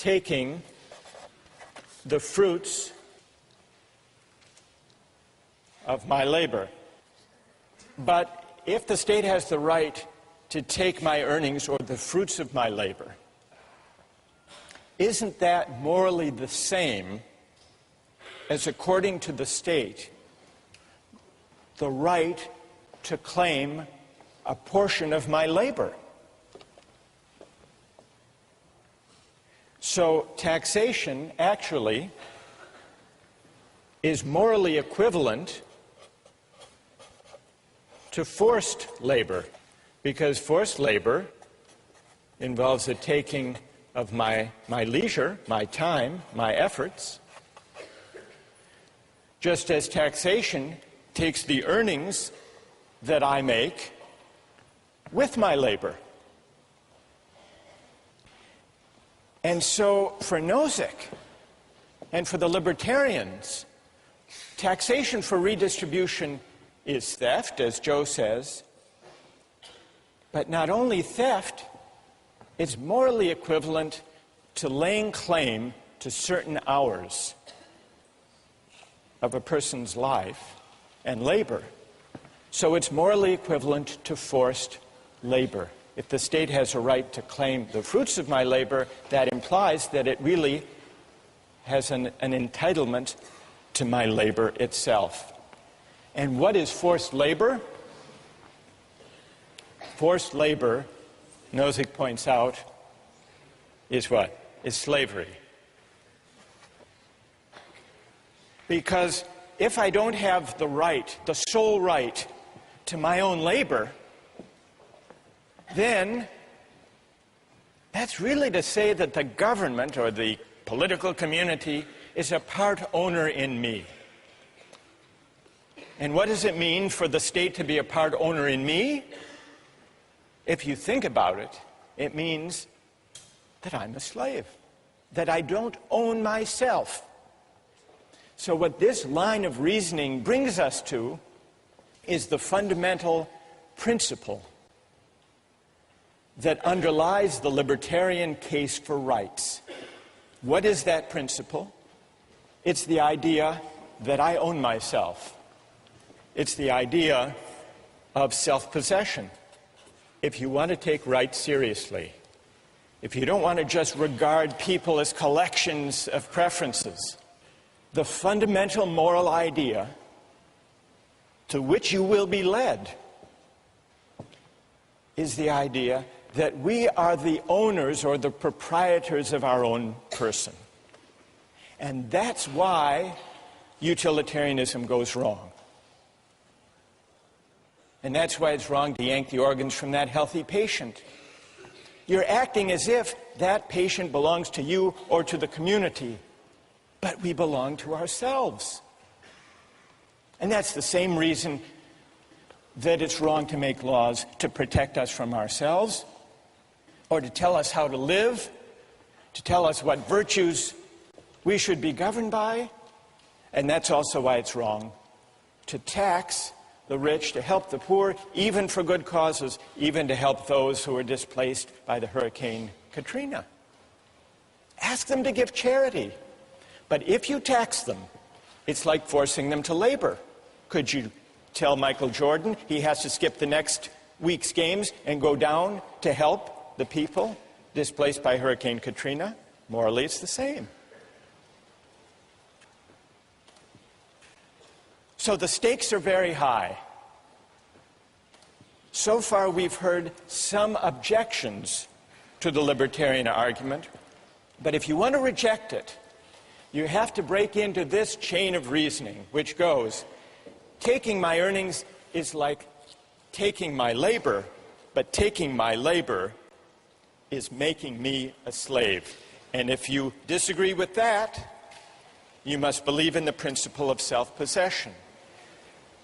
taking the fruits of my labor. But if the state has the right to take my earnings or the fruits of my labor, isn't that morally the same as, according to the state, the right to claim a portion of my labor? So taxation actually is morally equivalent to forced labor, because forced labor involves the taking of my leisure, my time, my efforts, just as taxation takes the earnings that I make with my labor. And so for Nozick and for the libertarians, taxation for redistribution is theft, as Joe says, but not only theft, it's morally equivalent to laying claim to certain hours of a person's life and labor. So it's morally equivalent to forced labor. If the state has a right to claim the fruits of my labor, that implies that it really has an entitlement to my labor itself. And what is forced labor? Forced labor, Nozick points out, is what? Is slavery. Because if I don't have the right, the sole right, to my own labor, then that's really to say that the government or the political community is a part owner in me. And what does it mean for the state to be a part owner in me? If you think about it, it means that I'm a slave, that I don't own myself. So what this line of reasoning brings us to is the fundamental principle that underlies the libertarian case for rights. What is that principle? It's the idea that I own myself. It's the idea of self-possession. If you want to take rights seriously, if you don't want to just regard people as collections of preferences, the fundamental moral idea to which you will be led is the idea that we are the owners or the proprietors of our own person. And that's why utilitarianism goes wrong. And that's why it's wrong to yank the organs from that healthy patient. You're acting as if that patient belongs to you or to the community, but we belong to ourselves. And that's the same reason that it's wrong to make laws to protect us from ourselves, or to tell us how to live, to tell us what virtues we should be governed by. And that's also why it's wrong to tax the rich, to help the poor, even for good causes, even to help those who were displaced by the Hurricane Katrina. Ask them to give charity. But if you tax them, it's like forcing them to labor. Could you tell Micheal Jordan he has to skip the next week's games and go down to help the people displaced by Hurricane Katrina? Morally, it's the same. So the stakes are very high. So far, we've heard some objections to the libertarian argument, but if you want to reject it, you have to break into this chain of reasoning, which goes, taking my earnings is like taking my labor, but taking my labor is making me a slave. And if you disagree with that, you must believe in the principle of self-possession.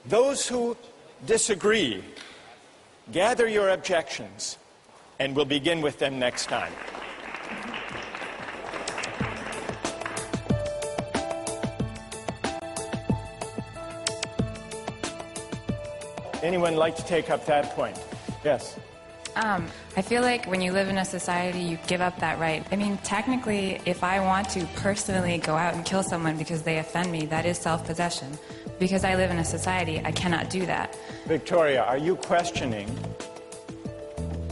Those who disagree, gather your objections, and we'll begin with them next time. Anyone like to take up that point? Yes. I feel like when you live in a society, you give up that right. I mean, technically, if I want to personally go out and kill someone because they offend me, that is self-possession. Because I live in a society, I cannot do that. Victoria, are you questioning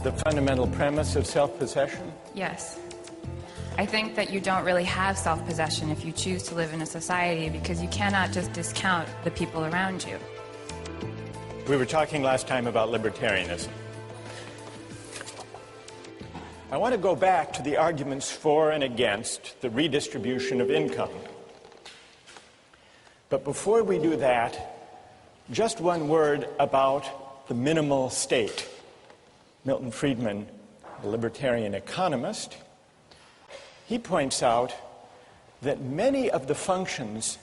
the fundamental premise of self-possession? Yes. I think that you don't really have self-possession if you choose to live in a society because you cannot just discount the people around you. We were talking last time about libertarianism. I want to go back to the arguments for and against the redistribution of income. But before we do that, just one word about the minimal state. Milton Friedman, a libertarian economist, he points out that many of the functions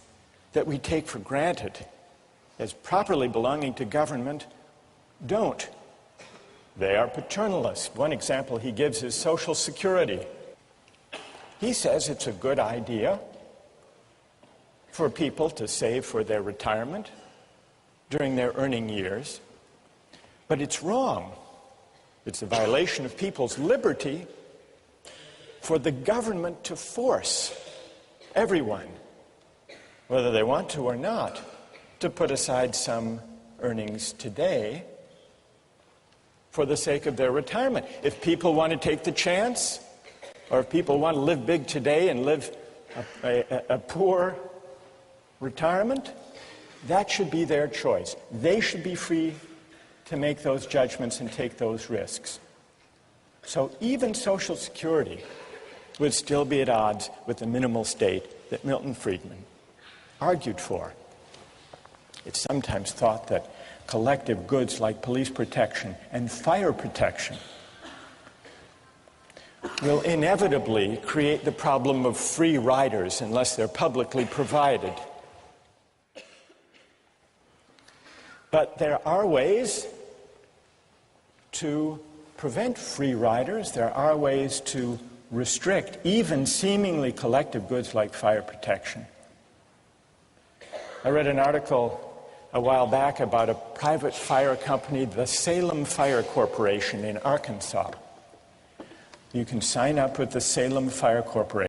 that we take for granted as properly belonging to government don't. They are paternalist. One example he gives is Social Security. He says it's a good idea for people to save for their retirement during their earning years, but it's wrong. It's a violation of people's liberty for the government to force everyone, whether they want to or not, to put aside some earnings today for the sake of their retirement. If people want to take the chance, or if people want to live big today and live a poor retirement, that should be their choice. They should be free to make those judgments and take those risks. So even Social Security would still be at odds with the minimal state that Milton Friedman argued for. It's sometimes thought that collective goods like police protection and fire protection will inevitably create the problem of free riders unless they're publicly provided. But there are ways to prevent free riders. There are ways to restrict even seemingly collective goods like fire protection. I read an article a while back about a private fire company, the Salem Fire Corporation in Arkansas. You can sign up with the Salem Fire Corporation.